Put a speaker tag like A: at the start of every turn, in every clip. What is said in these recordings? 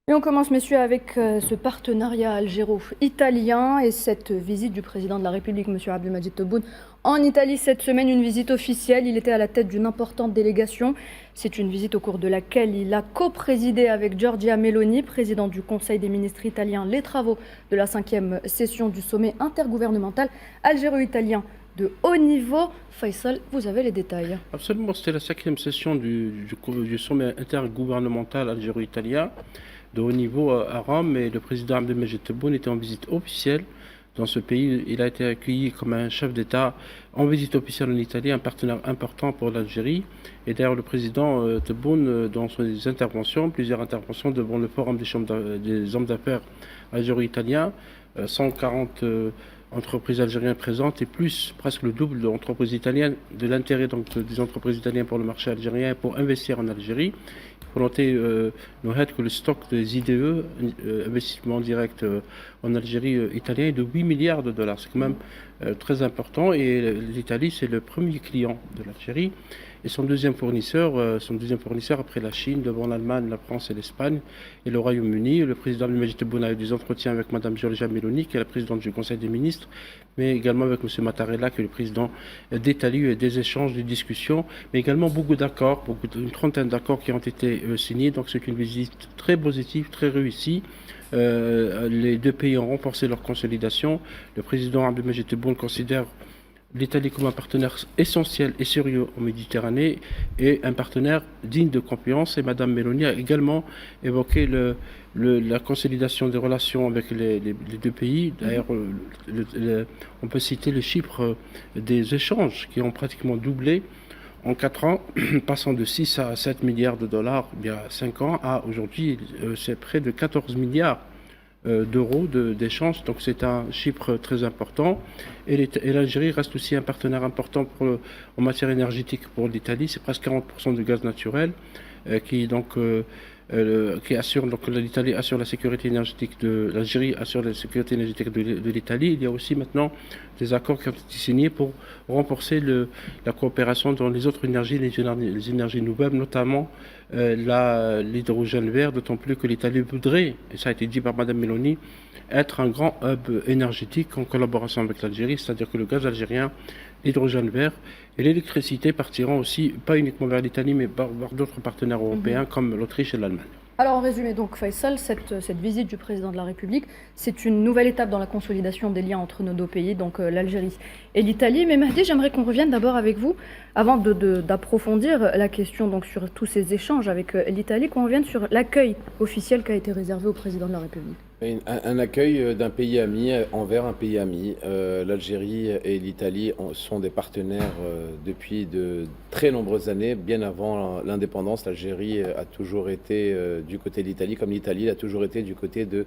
A: Et on commence, messieurs, avec ce partenariat algéro-italien et cette visite du président de la République, M. Abdelmadjid Tebboune, en Italie cette semaine, une visite officielle. Il était à la tête d'une importante délégation. C'est une visite au cours de laquelle il a co-présidé avec Giorgia Meloni, président du Conseil des ministres italien, les travaux de la 5e session du sommet intergouvernemental algéro-italien de haut niveau. Faisal, vous avez les détails.
B: Absolument, c'était la 5e session du sommet intergouvernemental algéro-italien de haut niveau à Rome, et le président Abdelmadjid Tebboune était en visite officielle dans ce pays. Il a été accueilli comme un chef d'État en visite officielle en Italie, un partenaire important pour l'Algérie. Et d'ailleurs, le président Tebboune, dans ses interventions, plusieurs interventions devant le Forum des hommes d'affaires algéro-italiens, 140 entreprises algériennes présentes et plus, presque le double d'entreprises italiennes, de l'intérêt donc des entreprises italiennes pour le marché algérien et pour investir en Algérie. Il faut noter que le stock des IDE, investissements directs en Algérie italien, est de 8 milliards de dollars. C'est quand même très important, et l'Italie, c'est le premier client de l'Algérie. Et son deuxième fournisseur après la Chine, devant l'Allemagne, la France et l'Espagne et le Royaume-Uni. Le président Abdelmadjid Tebboune a eu des entretiens avec Mme Giorgia Meloni, qui est la présidente du Conseil des ministres, mais également avec M. Mattarella, qui est le président d'Italie, et des échanges, des discussions, mais également beaucoup d'accords, une trentaine d'accords qui ont été signés. Donc c'est une visite très positive, très réussie. Les deux pays ont renforcé leur consolidation. Le président Abdelmadjid Tebboune considère l'Italie comme un partenaire essentiel et sérieux en Méditerranée et un partenaire digne de confiance. Et Mme Meloni a également évoqué la consolidation des relations avec les deux pays. D'ailleurs, on peut citer le chiffre des échanges qui ont pratiquement doublé en 4 ans, passant de 6 à 7 milliards de dollars il y a 5 ans à aujourd'hui, c'est près de 14 milliards d'euros d'échanges. Donc c'est un chiffre très important. Et l'Algérie reste aussi un partenaire important en matière énergétique pour l'Italie. C'est presque 40% de gaz naturel qui assure, donc l'Italie assure la sécurité énergétique de l'Algérie, assure la sécurité énergétique de l'Italie. Il y a aussi maintenant des accords qui ont été signés pour renforcer la coopération dans les autres énergies, les énergies nouvelles, notamment l'hydrogène vert, d'autant plus que l'Italie voudrait, et ça a été dit par Mme Meloni, être un grand hub énergétique en collaboration avec l'Algérie, c'est-à-dire que le gaz algérien, l'hydrogène vert et l'électricité partiront aussi, pas uniquement vers l'Italie, mais vers d'autres partenaires européens comme l'Autriche et l'Allemagne.
A: Alors en résumé, donc Faisal, cette visite du président de la République, c'est une nouvelle étape dans la consolidation des liens entre nos deux pays, donc l'Algérie et l'Italie. Mais Mahdi, j'aimerais qu'on revienne d'abord avec vous, avant d'approfondir la question donc, sur tous ces échanges avec l'Italie, qu'on revienne sur l'accueil officiel qui a été réservé au président de la République.
C: Un accueil d'un pays ami envers un pays ami. L'Algérie et l'Italie sont des partenaires depuis de très nombreuses années. Bien avant l'indépendance, l'Algérie a toujours été du côté de l'Italie, comme l'Italie a toujours été du côté de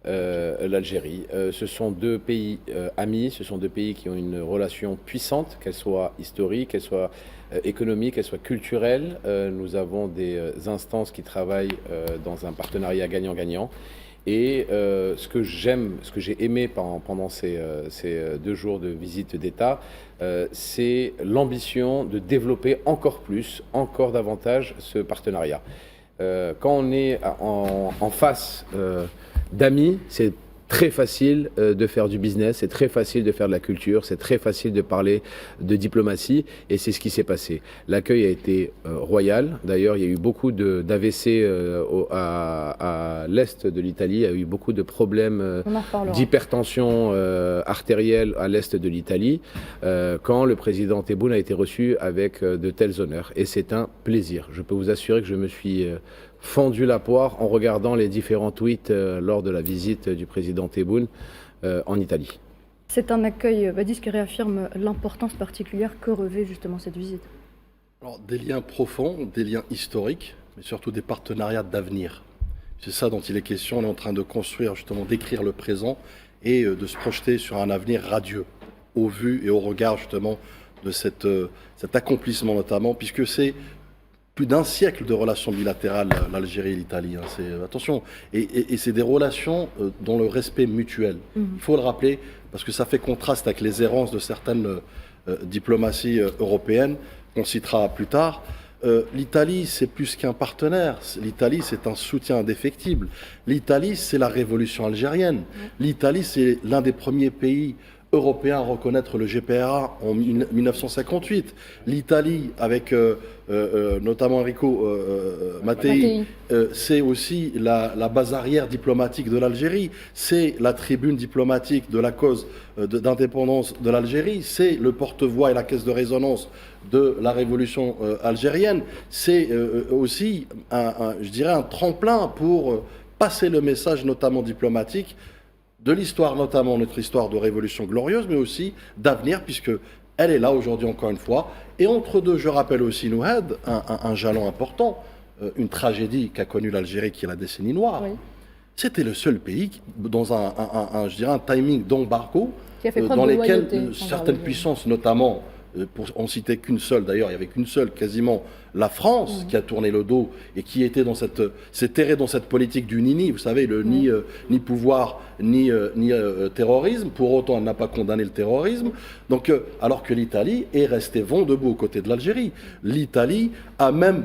C: l'Algérie. Ce sont deux pays amis, ce sont deux pays qui ont une relation puissante, qu'elle soit historique, qu'elle soit économique, qu'elle soit culturelle. Nous avons des instances qui travaillent dans un partenariat gagnant-gagnant. Et ce que j'ai aimé pendant ces 2 jours de visite d'État, c'est l'ambition de développer encore plus, encore davantage ce partenariat. Quand on est en face d'amis, c'est très facile de faire du business, c'est très facile de faire de la culture, c'est très facile de parler de diplomatie, et c'est ce qui s'est passé. L'accueil a été royal. D'ailleurs, il y a eu beaucoup d'AVC à l'est de l'Italie, il y a eu beaucoup de problèmes d'hypertension artérielle à l'est de l'Italie, quand le président Tebboune a été reçu avec de tels honneurs. Et c'est un plaisir. Je peux vous assurer que je me suis fendu la poire en regardant les différents tweets lors de la visite du président Tebboune en Italie.
A: C'est un accueil, Badis, qui réaffirme l'importance particulière que revêt justement cette visite.
D: Alors, des liens profonds, des liens historiques, mais surtout des partenariats d'avenir. C'est ça dont il est question. On est en train de construire, justement, d'écrire le présent et de se projeter sur un avenir radieux, au vu et au regard, justement, de cet accomplissement, notamment, puisque c'est plus d'1 siècle de relations bilatérales, l'Algérie et l'Italie. Attention, et c'est des relations dont le respect mutuel. Il faut le rappeler, parce que ça fait contraste avec les errances de certaines diplomaties européennes, qu'on citera plus tard. L'Italie, c'est plus qu'un partenaire. L'Italie, c'est un soutien indéfectible. L'Italie, c'est la révolution algérienne. L'Italie, c'est l'un des premiers pays européens à reconnaître le GPRA en 1958. L'Italie, avec notamment Enrico Mattei, c'est aussi la base arrière diplomatique de l'Algérie. C'est la tribune diplomatique de la cause d'indépendance de l'Algérie. C'est le porte-voix et la caisse de résonance de la révolution algérienne. C'est aussi, je dirais, un tremplin pour passer le message, notamment diplomatique, de l'histoire, notamment notre histoire de révolution glorieuse, mais aussi d'avenir, puisque elle est là aujourd'hui encore une fois. Et entre deux, je rappelle aussi, Nouhed, un jalon important, une tragédie qu'a connue l'Algérie, qui est la décennie noire.
A: Oui.
D: C'était le seul pays dans je dirais un timing d'embargo,
A: Qui a fait preuve
D: dans
A: de
D: lesquels
A: loyauté
D: certaines puissances, notamment, pour en citer qu'une seule d'ailleurs, il n'y avait qu'une seule quasiment, la France, qui a tourné le dos et qui était s'est terrée dans cette politique du ni-ni, vous savez, ni pouvoir, ni terrorisme. Pour autant, elle n'a pas condamné le terrorisme. Donc, alors que l'Italie est restée vent debout aux côtés de l'Algérie. L'Italie a même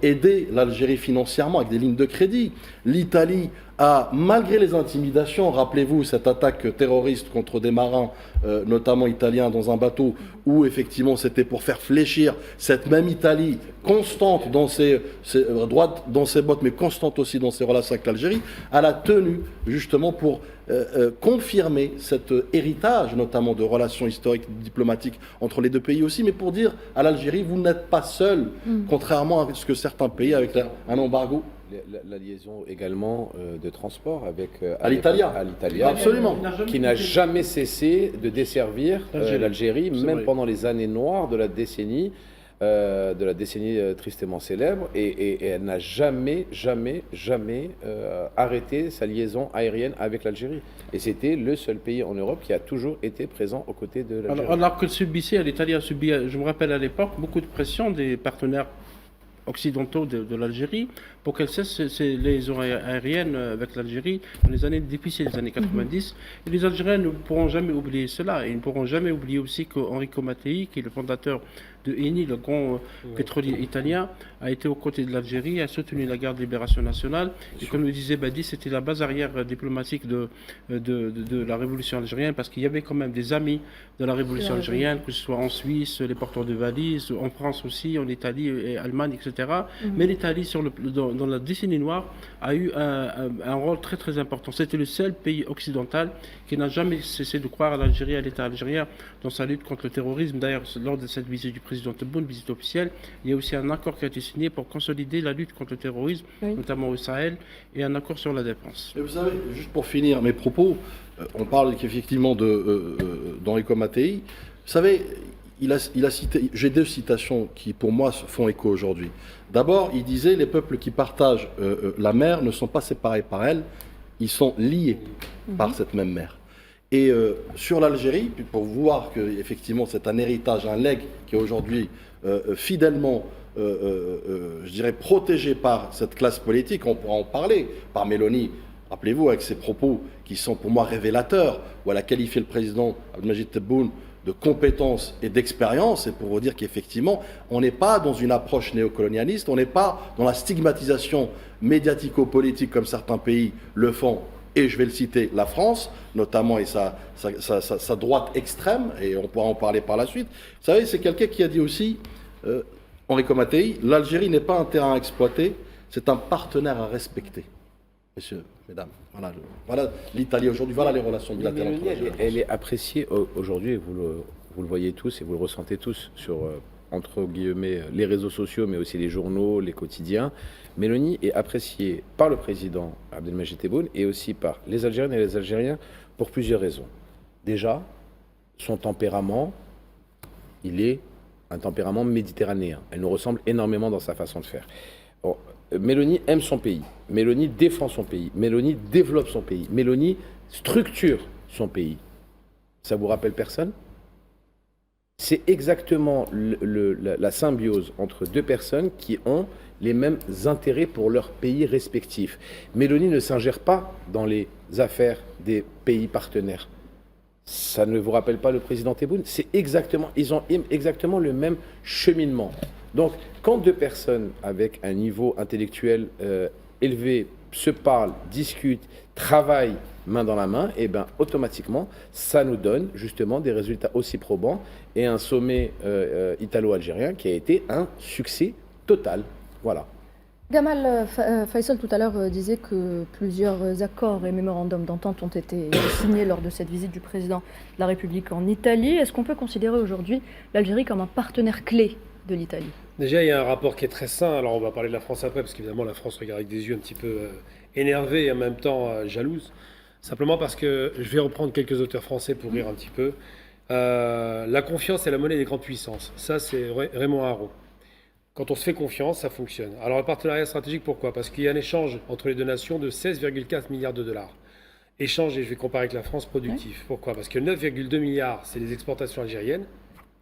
D: aidé l'Algérie financièrement avec des lignes de crédit. L'Italie a, malgré les intimidations, rappelez-vous cette attaque terroriste contre des marins, notamment italiens, dans un bateau, où effectivement c'était pour faire fléchir cette même Italie, constante dans droite dans ses bottes, mais constante aussi dans ses relations avec l'Algérie, elle a tenu justement pour confirmer cet héritage, notamment de relations historiques, diplomatiques entre les deux pays aussi, mais pour dire à l'Algérie, vous n'êtes pas seul, contrairement à ce que certains pays avec un embargo.
C: La liaison également de transport avec
D: À l'Italia, absolument,
C: qui n'a jamais cessé de desservir l'Algérie, même pendant les années noires de la décennie tristement célèbre, et elle n'a jamais arrêté sa liaison aérienne avec l'Algérie. Et c'était le seul pays en Europe qui a toujours été présent aux côtés de l'Algérie.
B: Alors que l'Italie a subi, je me rappelle à l'époque, beaucoup de pression des partenaires occidentaux de l'Algérie pour qu'elle cesse les liaisons aériennes avec l'Algérie dans les années difficiles, les années 90. Et les Algériens ne pourront jamais oublier cela. Et ils ne pourront jamais oublier aussi qu'Enrico Mattei, qui est le fondateur de Eni, le grand pétrolier italien, a été aux côtés de l'Algérie, a soutenu la guerre de libération nationale. Et comme le disait Badi, c'était la base arrière diplomatique de la révolution algérienne, parce qu'il y avait quand même des amis de la révolution algérienne, que ce soit en Suisse, les porteurs de valises, en France aussi, en Italie et Allemagne, etc. Mais l'Italie, dans la décennie noire, a eu un rôle très très important. C'était le seul pays occidental qui n'a jamais cessé de croire à l'Algérie, à l'État algérien, dans sa lutte contre le terrorisme. D'ailleurs, lors de cette visite du président Tebboune, visite officielle, il y a aussi un accord qui a été signé pour consolider la lutte contre le terrorisme, notamment au Sahel, et un accord sur la défense.
D: Et vous savez, juste pour finir mes propos, on parle effectivement d'Enrico Mattei. Vous savez, il a cité, j'ai deux citations qui pour moi font écho aujourd'hui. D'abord, il disait les peuples qui partagent la mer ne sont pas séparés par elle, ils sont liés par cette même mer. Et sur l'Algérie, pour voir que effectivement c'est un héritage, un legs qui est aujourd'hui fidèlement, je dirais, protégé par cette classe politique, on pourra en parler, par Mélanie. Rappelez-vous, avec ses propos qui sont pour moi révélateurs, où elle a qualifié le président Abdelmadjid Tebboune de compétences et d'expérience, et pour vous dire qu'effectivement, on n'est pas dans une approche néocolonialiste, on n'est pas dans la stigmatisation médiatico-politique comme certains pays le font, et je vais le citer, la France, notamment, et sa droite extrême, et on pourra en parler par la suite. Vous savez, c'est quelqu'un qui a dit aussi, Enrico Mattei, l'Algérie n'est pas un terrain à exploiter, c'est un partenaire à respecter. Messieurs, mesdames, voilà l'Italie aujourd'hui, voilà les relations bilatérales.
C: Elle est appréciée aujourd'hui, vous le voyez tous et vous le ressentez tous sur, entre guillemets, les réseaux sociaux, mais aussi les journaux, les quotidiens. Mélanie est appréciée par le président Abdelmadjid Tebboune et aussi par les Algériennes et les Algériens pour plusieurs raisons. Déjà, son tempérament, il est un tempérament méditerranéen. Elle nous ressemble énormément dans sa façon de faire. Bon, Mélanie aime son pays, Mélanie défend son pays, Mélanie développe son pays, Mélanie structure son pays. Ça vous rappelle personne ? C'est exactement la symbiose entre deux personnes qui ont les mêmes intérêts pour leur pays respectifs. Mélanie ne s'ingère pas dans les affaires des pays partenaires. Ça ne vous rappelle pas le président Tebboune ? Ils ont exactement le même cheminement. Donc, quand deux personnes avec un niveau intellectuel élevé se parlent, discutent, travaillent main dans la main, et ben automatiquement, ça nous donne justement des résultats aussi probants et un sommet italo-algérien qui a été un succès total. Voilà.
A: Gamal Faisal tout à l'heure disait que plusieurs accords et mémorandums d'entente ont été signés lors de cette visite du président de la République en Italie. Est-ce qu'on peut considérer aujourd'hui l'Algérie comme un partenaire clé de l'Italie?
E: Déjà, il y a un rapport qui est très sain. Alors, on va parler de la France après, parce qu'évidemment, la France regarde avec des yeux un petit peu énervés et en même temps jalouses. Simplement parce que je vais reprendre quelques auteurs français pour rire un petit peu. La confiance est la monnaie des grandes puissances. Ça, c'est Raymond Aron. Quand on se fait confiance, ça fonctionne. Alors, le partenariat stratégique, pourquoi? Parce qu'il y a un échange entre les deux nations de 16,4 milliards de dollars. Échange, et je vais comparer avec la France, productif. Oui. Pourquoi? Parce que 9,2 milliards, c'est les exportations algériennes,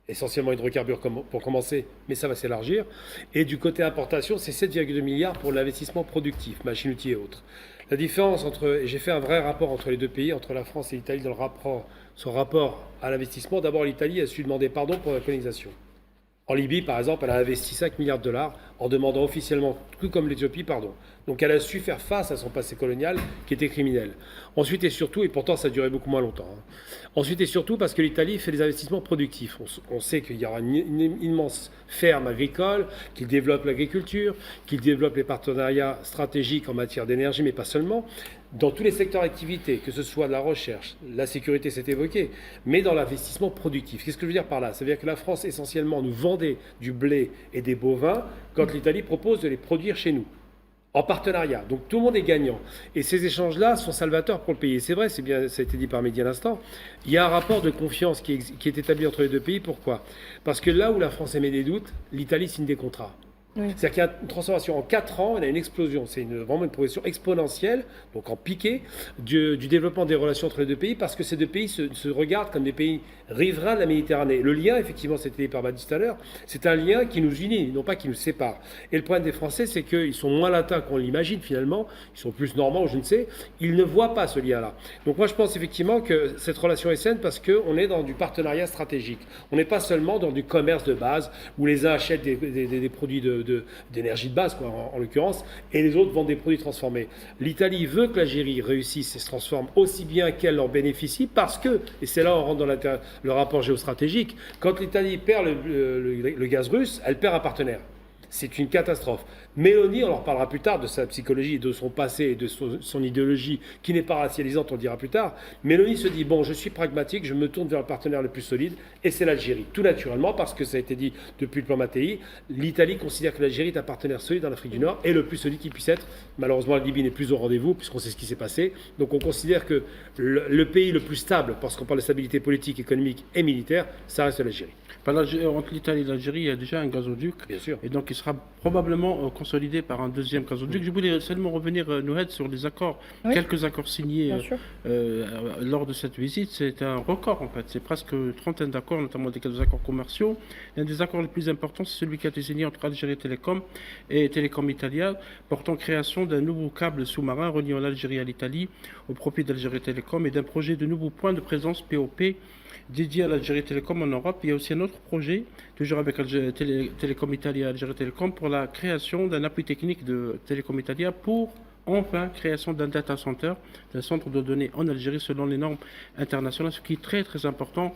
E: essentiellement hydrocarbures pour commencer, mais ça va s'élargir. Et du côté importation, c'est 7,2 milliards pour l'investissement productif, machines-outils et autres. La différence et j'ai fait un vrai rapport entre les deux pays, entre la France et l'Italie, dans son rapport à l'investissement. D'abord, l'Italie a su demander pardon pour la colonisation. En Libye, par exemple, elle a investi 5 milliards de dollars en demandant officiellement, tout comme l'Éthiopie, pardon. Donc elle a su faire face à son passé colonial qui était criminel. Ensuite et surtout, et pourtant ça a duré beaucoup moins longtemps, ensuite et surtout parce que l'Italie fait des investissements productifs. On sait qu'il y aura une immense ferme agricole, qu'il développe l'agriculture, qu'il développe les partenariats stratégiques en matière d'énergie, mais pas seulement, dans tous les secteurs d'activité, que ce soit de la recherche, la sécurité s'est évoqué, mais dans l'investissement productif. Qu'est-ce que je veux dire par là? Ça veut dire que la France, essentiellement, nous vendait du blé et des bovins quand l'Italie propose de les produire chez nous, en partenariat. Donc tout le monde est gagnant. Et ces échanges-là sont salvateurs pour le pays. Et c'est vrai, c'est bien, ça a été dit par Mehdi à l'instant, il y a un rapport de confiance qui est établi entre les deux pays. Pourquoi? Parce que là où la France émet des doutes, l'Italie signe des contrats. Oui. C'est-à-dire qu'il y a une transformation. En 4 ans, il y a une explosion. C'est vraiment une progression exponentielle, donc en piqué, du développement des relations entre les deux pays, parce que ces deux pays se regardent comme des pays riverains de la Méditerranée. Le lien, effectivement, c'était dit par Badi tout à l'heure, c'est un lien qui nous unit, non pas qui nous sépare. Et le problème des Français, c'est qu'ils sont moins latins qu'on l'imagine, finalement. Ils sont plus normands, je ne sais. Ils ne voient pas ce lien-là. Donc moi, je pense effectivement que cette relation est saine parce qu'on est dans du partenariat stratégique. On n'est pas seulement dans du commerce de base, où les uns achètent des produits d'énergie de base, quoi, en l'occurrence, et les autres vendent des produits transformés. L'Italie veut que l'Algérie réussisse et se transforme aussi bien qu'elle en bénéficie, parce que, et c'est là où on rentre dans le rapport géostratégique, quand l'Italie perd le gaz russe, elle perd un partenaire. C'est une catastrophe. Mélanie, on en reparlera plus tard de sa psychologie, de son passé et de son idéologie, qui n'est pas racialisante, on le dira plus tard. Mélanie se dit, bon, je suis pragmatique, je me tourne vers le partenaire le plus solide, et c'est l'Algérie. Tout naturellement, parce que ça a été dit depuis le plan Mattei, l'Italie considère que l'Algérie est un partenaire solide en Afrique du Nord, et le plus solide qui puisse être. Malheureusement, la Libye n'est plus au rendez-vous, puisqu'on sait ce qui s'est passé. Donc on considère que le pays le plus stable, parce qu'on parle de stabilité politique, économique et militaire, ça reste l'Algérie.
B: Entre l'Italie et l'Algérie, il y a déjà un gazoduc.
E: Bien sûr.
B: Et donc il sera probablement consolidé par un deuxième gazoduc. Je voulais seulement revenir, Nouhed, sur les accords, oui. Quelques accords signés lors de cette visite. C'est un record en fait. C'est presque une trentaine d'accords, notamment des accords commerciaux. L'un des accords les plus importants, c'est celui qui a été signé entre Algérie Télécom et Telecom Italia, portant création d'un nouveau câble sous-marin reliant l'Algérie à l'Italie au profit d'Algérie Télécom et d'un projet de nouveaux points de présence POP dédié à l'Algérie Télécom en Europe. Il y a aussi un autre projet, toujours avec Telecom Italia et Algérie Télécom, pour la création d'un appui technique de Telecom Italia pour enfin création d'un data center, d'un centre de données en Algérie selon les normes internationales, ce qui est très très important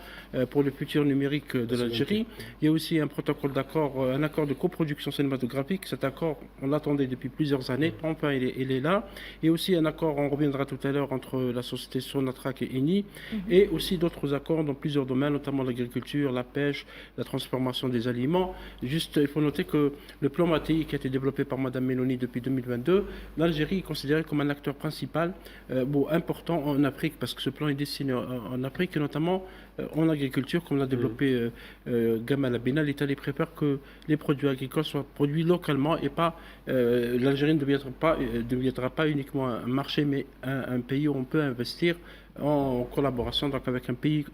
B: pour le futur numérique de l'Algérie. Il y a aussi un protocole d'accord, un accord de coproduction cinématographique. Cet accord, on l'attendait depuis plusieurs années, enfin il est là. Et aussi un accord, on reviendra tout à l'heure, entre la société Sonatrach et Eni, et aussi d'autres accords dans plusieurs domaines, notamment l'agriculture, la pêche, la transformation des aliments. Juste, il faut noter que le plan Mattei qui a été développé par Mme Meloni depuis 2022, l'Algérie est considéré comme un acteur principal, important en Afrique, parce que ce plan est destiné en Afrique, et notamment en agriculture, comme l'a développé Gamal Abina. L'Italie prépare que les produits agricoles soient produits localement et pas l'Algérie ne deviendra pas uniquement un marché, mais un pays où on peut investir en collaboration donc avec un pays,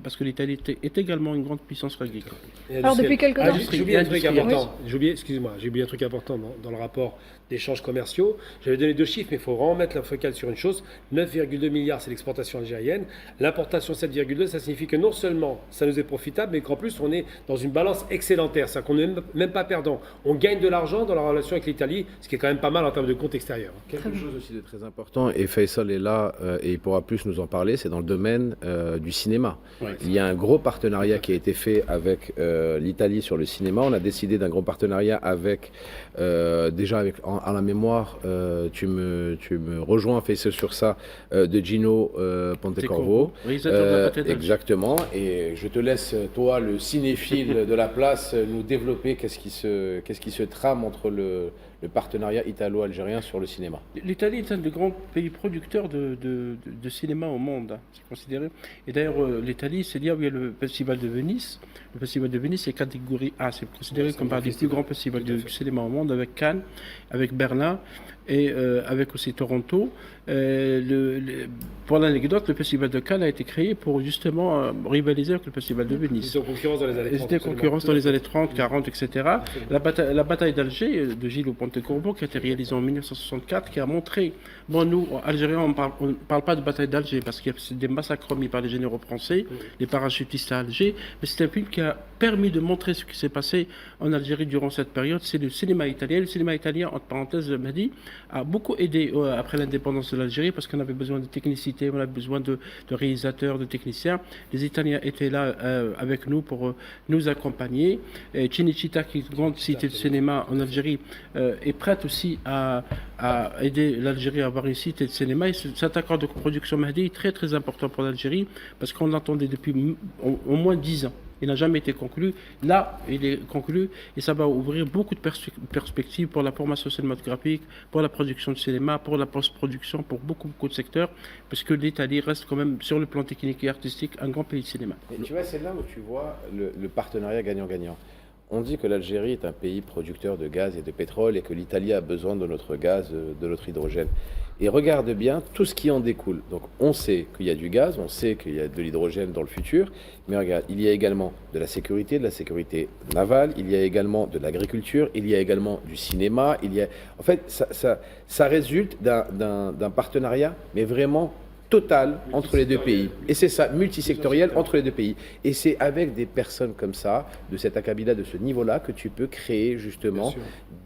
B: parce que l'Italie est également une grande puissance agricole.
A: Alors depuis quelques temps,
E: j'ai oublié un truc important. Excusez-moi, j'ai oublié un truc important dans le rapport d'échanges commerciaux. J'avais donné 2 chiffres, mais il faut vraiment mettre la focale sur une chose. 9,2 milliards, c'est l'exportation algérienne. L'importation 7,2, ça signifie que non seulement ça nous est profitable, mais qu'en plus on est dans une balance excédentaire. C'est-à-dire qu'on n'est même pas perdant. On gagne de l'argent dans la relation avec l'Italie, ce qui est quand même pas mal en termes de compte extérieur.
C: Quelque chose aussi de très important, et Faisal est là et il pourra plus nous en parler, c'est dans le domaine du cinéma.
B: Ouais.
C: Il y a un gros partenariat qui a été fait avec l'Italie sur le cinéma. On a décidé d'un gros partenariat avec, déjà avec, à la mémoire, tu me rejoins Faisal sur ça, de Gino Pontecorvo.
B: Réalisateur de la Bataille d'Alger.
C: Exactement, et je te laisse, toi, le cinéphile de la place, nous développer qu'est-ce qui se trame entre le partenariat italo-algérien sur le cinéma.
B: L'Italie est un des grands pays producteurs de cinéma au monde, hein, c'est considéré. Et d'ailleurs, l'Italie, c'est là où il y a le Festival de Venise. Le Festival de Venise, c'est catégorie A, c'est considéré comme un des plus grands festivals de cinéma au monde, avec Cannes, avec Berlin et avec aussi Toronto. Pour l'anecdote, le Festival de Cannes a été créé pour justement rivaliser avec le Festival de Venise.
E: Ils étaient en concurrence dans les années 30.
B: Ils étaient en concurrence dans les années 30, 40, etc. La bataille d'Alger de Gilles Pontecorvo, qui a été réalisée en 1964, qui a montré, bon, nous, Algériens, on ne parle pas de bataille d'Alger parce qu'il y a des massacres commis par les généraux français, les parachutistes à Alger, mais c'est un film qui a permis de montrer ce qui s'est passé en Algérie durant cette période. C'est le cinéma italien. Le cinéma italien, entre parenthèses, Mahdi, a beaucoup aidé après l'indépendance de l'Algérie parce qu'on avait besoin de technicité, on avait besoin de réalisateurs, de techniciens. Les Italiens étaient là avec nous pour nous accompagner. Cinecittà, qui est une grande cité de cinéma en Algérie, est prête aussi à aider l'Algérie à avoir une cité de cinéma. Et cet accord de production Mahdi est très très important pour l'Algérie parce qu'on l'attendait depuis au moins 10 ans. Il n'a jamais été conclu. Là, il est conclu et ça va ouvrir beaucoup de perspectives pour la formation cinématographique, pour la production de cinéma, pour la post-production, pour beaucoup de secteurs, parce que l'Italie reste quand même, sur le plan technique et artistique, un grand pays de cinéma.
C: Et tu vois, c'est là où tu vois le partenariat gagnant-gagnant. On dit que l'Algérie est un pays producteur de gaz et de pétrole et que l'Italie a besoin de notre gaz, de notre hydrogène. Et regarde bien tout ce qui en découle. Donc on sait qu'il y a du gaz, on sait qu'il y a de l'hydrogène dans le futur, mais regarde, il y a également de la sécurité navale, il y a également de l'agriculture, il y a également du cinéma, En fait, ça résulte d'un partenariat, mais vraiment total entre les deux pays. Et c'est ça, multisectoriel entre les deux pays. Et c'est avec des personnes comme ça, de cet acabit-là, de ce niveau-là, que tu peux créer justement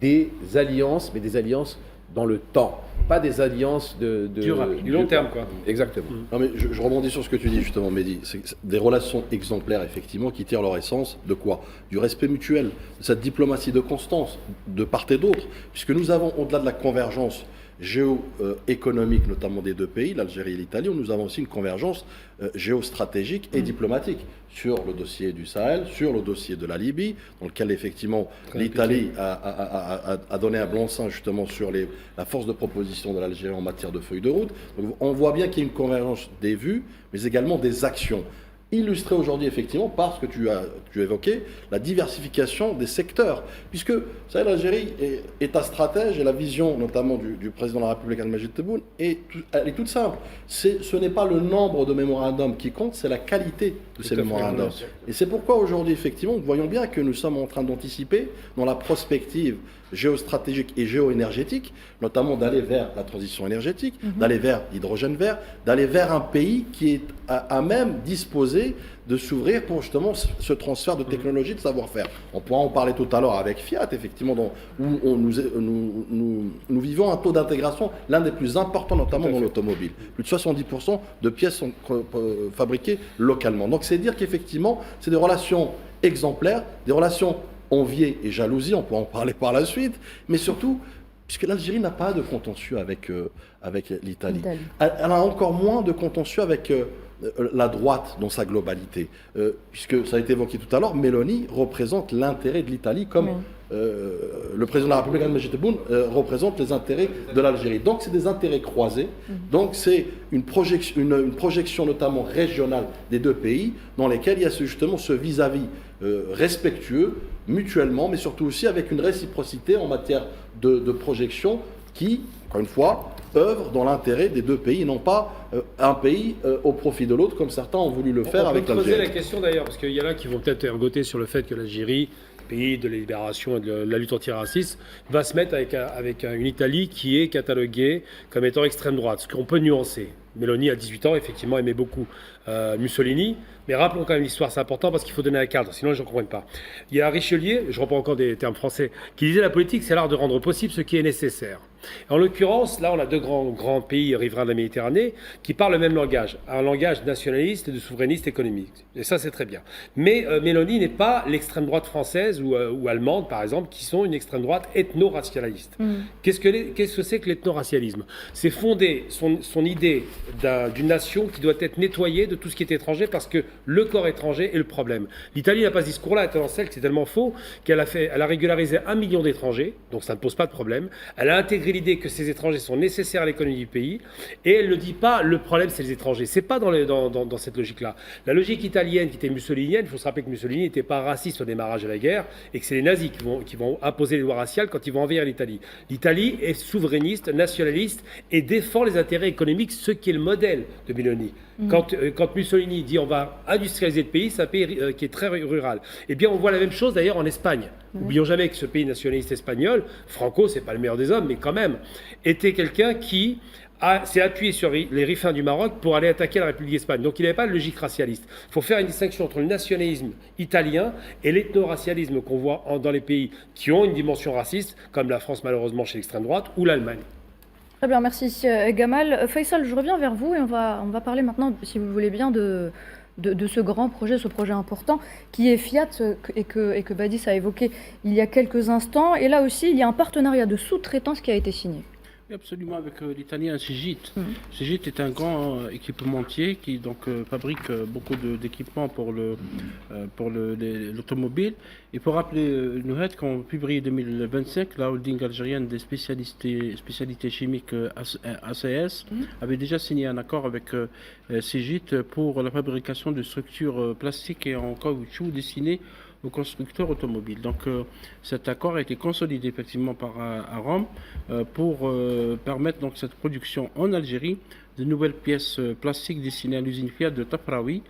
C: des alliances, mais des alliances dans le temps, pas des alliances
E: du long terme, quoi.
C: Exactement.
D: Non mais je rebondis sur ce que tu dis justement, Mehdi. C'est des relations exemplaires, effectivement, qui tirent leur essence de quoi? Du respect mutuel, de cette diplomatie de constance, de part et d'autre, puisque nous avons, au-delà de la convergence géoéconomique, notamment des deux pays, l'Algérie et l'Italie, nous avons aussi une convergence géostratégique et diplomatique sur le dossier du Sahel, sur le dossier de la Libye, dans lequel effectivement l'Italie a donné un blanc-seing justement sur la force de proposition de l'Algérie en matière de feuille de route. Donc on voit bien qu'il y a une convergence des vues, mais également des actions. Illustré aujourd'hui effectivement par ce que tu as évoqué, la diversification des secteurs. Puisque, vous savez, l'Algérie est un stratège et la vision notamment du président de la République, Abdelmadjid Tebboune, elle est toute simple. Ce n'est pas le nombre de mémorandums qui compte, c'est la qualité de ces mémorandums. Et c'est pourquoi aujourd'hui, effectivement, nous voyons bien que nous sommes en train d'anticiper dans la prospective géostratégique et géoénergétique, notamment d'aller vers la transition énergétique, d'aller vers l'hydrogène vert, d'aller vers un pays qui est à même disposé de s'ouvrir pour justement ce transfert de technologie, de savoir-faire. On pourra en parler tout à l'heure avec Fiat, effectivement, où nous vivons un taux d'intégration, l'un des plus importants, notamment dans l'automobile. Plus de 70% de pièces sont fabriquées localement. Donc c'est dire qu'effectivement, c'est des relations exemplaires, des relations enviée et jalousie, on peut en parler par la suite, mais surtout, puisque l'Algérie n'a pas de contentieux avec l'Italie. Elle a encore moins de contentieux avec la droite dans sa globalité. Puisque ça a été évoqué tout à l'heure, Meloni représente l'intérêt de l'Italie comme le président de la République, Abdelmadjid Tebboune, représente les intérêts de l'Algérie. Donc c'est des intérêts croisés. Donc c'est une projection notamment régionale des deux pays dans lesquels il y a justement ce vis-à-vis respectueux, mutuellement, mais surtout aussi avec une réciprocité en matière de projection qui, encore une fois, œuvre dans l'intérêt des deux pays, non pas un pays au profit de l'autre, comme certains ont voulu le faire avec l'Algérie.
E: On peut poser la question d'ailleurs, parce qu'il y en a qui vont peut-être ergoter sur le fait que l'Algérie pays de la libération et de la lutte antiraciste, va se mettre avec une Italie qui est cataloguée comme étant extrême droite, ce qu'on peut nuancer. Mélanie, à 18 ans, effectivement, aimait beaucoup Mussolini. Mais rappelons quand même l'histoire, c'est important parce qu'il faut donner un cadre, sinon je ne comprends pas. Il y a Richelieu, je reprends encore des termes français, qui disait la politique, c'est l'art de rendre possible ce qui est nécessaire. En l'occurrence, là, on a deux grands pays riverains de la Méditerranée qui parlent le même langage, un langage nationaliste et de souverainiste économique. Et ça, c'est très bien. Mais Mélanie n'est pas l'extrême droite française ou allemande, par exemple, qui sont une extrême droite ethno-racialiste. Qu'est-ce que c'est que l'ethno-racialisme? C'est fonder son idée d'une nation qui doit être nettoyée de tout ce qui est étranger parce que le corps étranger est le problème. L'Italie n'a pas ce discours-là, étant celle que c'est tellement faux qu'elle a régularisé 1 million d'étrangers, donc ça ne pose pas de problème. Elle a intégré l'idée que ces étrangers sont nécessaires à l'économie du pays et elle ne dit pas le problème c'est les étrangers. C'est pas dans cette logique-là. La logique italienne qui était mussolinienne, il faut se rappeler que Mussolini n'était pas raciste au démarrage de la guerre et que c'est les nazis qui vont imposer les lois raciales quand ils vont envahir l'Italie. L'Italie est souverainiste, nationaliste et défend les intérêts économiques, ce qui est le modèle de Mélanie. Quand Mussolini dit on va industrialiser le pays, c'est un pays qui est très rural. Eh bien, on voit la même chose d'ailleurs en Espagne. N'oublions jamais que ce pays nationaliste espagnol, Franco, c'est pas le meilleur des hommes, mais quand même, était quelqu'un qui s'est appuyé sur les rifins du Maroc pour aller attaquer la République d'Espagne. Donc il n'avait pas de logique racialiste. Il faut faire une distinction entre le nationalisme italien et l'ethno-racialisme qu'on voit dans les pays qui ont une dimension raciste, comme la France malheureusement chez l'extrême droite, ou l'Allemagne.
A: Très bien, merci Gamal. Faisal, je reviens vers vous et on va parler maintenant, si vous voulez bien, de ce grand projet, ce projet important, qui est Fiat et que Badis a évoqué il y a quelques instants. Et là aussi, il y a un partenariat de sous-traitance qui a été signé.
B: Oui, absolument, avec l'italien Cegit. Cegit est un grand équipementier qui fabrique beaucoup d'équipements pour l'automobile. Et pour rappeler Nouhed, qu'en février 2025, la holding algérienne des spécialités chimiques ACS avait déjà signé un accord avec Cegit pour la fabrication de structures plastiques et en caoutchouc destinées aux constructeurs automobiles. Donc cet accord a été consolidé effectivement par Aram pour permettre donc cette production en Algérie de nouvelles pièces plastiques destinées à l'usine Fiat de Tafraoui,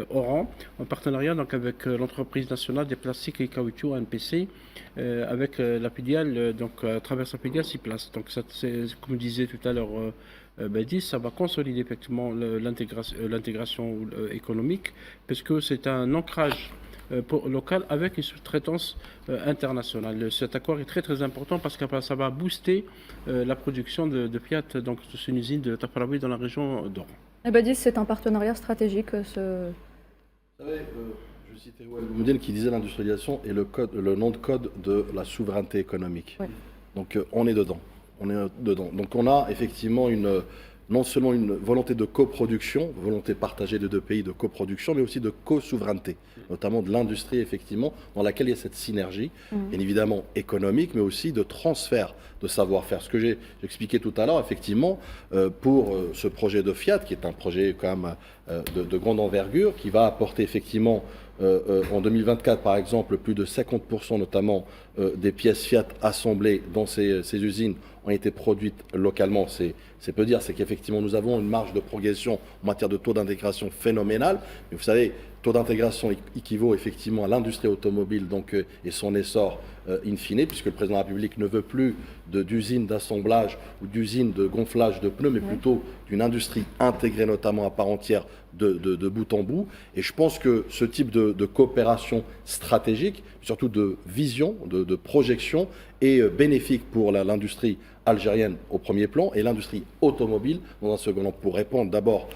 B: Oran, en partenariat donc avec l'entreprise nationale des plastiques et caoutchoucs ANPC, avec la filiale, donc à travers sa filiale Ciplas. Donc c'est, comme disait tout à l'heure Badis, ça va consolider effectivement l'intégration économique, parce que c'est un ancrage local avec une sous-traitance internationale. Cet accord est très très important parce que ça va booster la production de Fiat, donc c'est une usine de Tafraoui dans la région d'Oran.
A: Badis, c'est un partenariat stratégique.
D: Vous savez, je citais Wael Boumediene qui disait l'industrialisation est le nom de code de la souveraineté économique. Oui. Donc on est dedans. Donc on a effectivement non seulement une volonté de coproduction, volonté partagée de deux pays de coproduction, mais aussi de co-souveraineté, notamment de l'industrie, effectivement, dans laquelle il y a cette synergie, bien évidemment économique, mais aussi de transfert de savoir-faire. Ce que j'ai expliqué tout à l'heure, effectivement, pour ce projet de Fiat, qui est un projet quand même de grande envergure, qui va apporter effectivement en 2024, par exemple, plus de 50% notamment des pièces Fiat assemblées dans ces usines ont été produites localement. C'est peu dire, c'est qu'effectivement nous avons une marge de progression en matière de taux d'intégration phénoménale. Mais vous savez, taux d'intégration équivaut effectivement à l'industrie automobile et son essor in fine, puisque le président de la République ne veut plus d'usines d'assemblage ou d'usines de gonflage de pneus, mais plutôt d'une industrie intégrée notamment à part entière de bout en bout. Et je pense que ce type de coopération stratégique, surtout de vision, de projection, est bénéfique pour l'industrie algérienne au premier plan et l'industrie automobile dans un second plan, pour répondre d'abord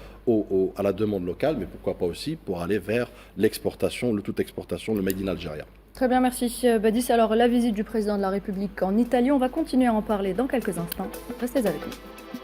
D: à la demande locale, mais pourquoi pas aussi pour aller vers l'exportation, toute exportation, le Made in Algérie.
A: Très bien, merci Badis. Alors la visite du président de la République en Italie, on va continuer à en parler dans quelques instants. Restez avec nous.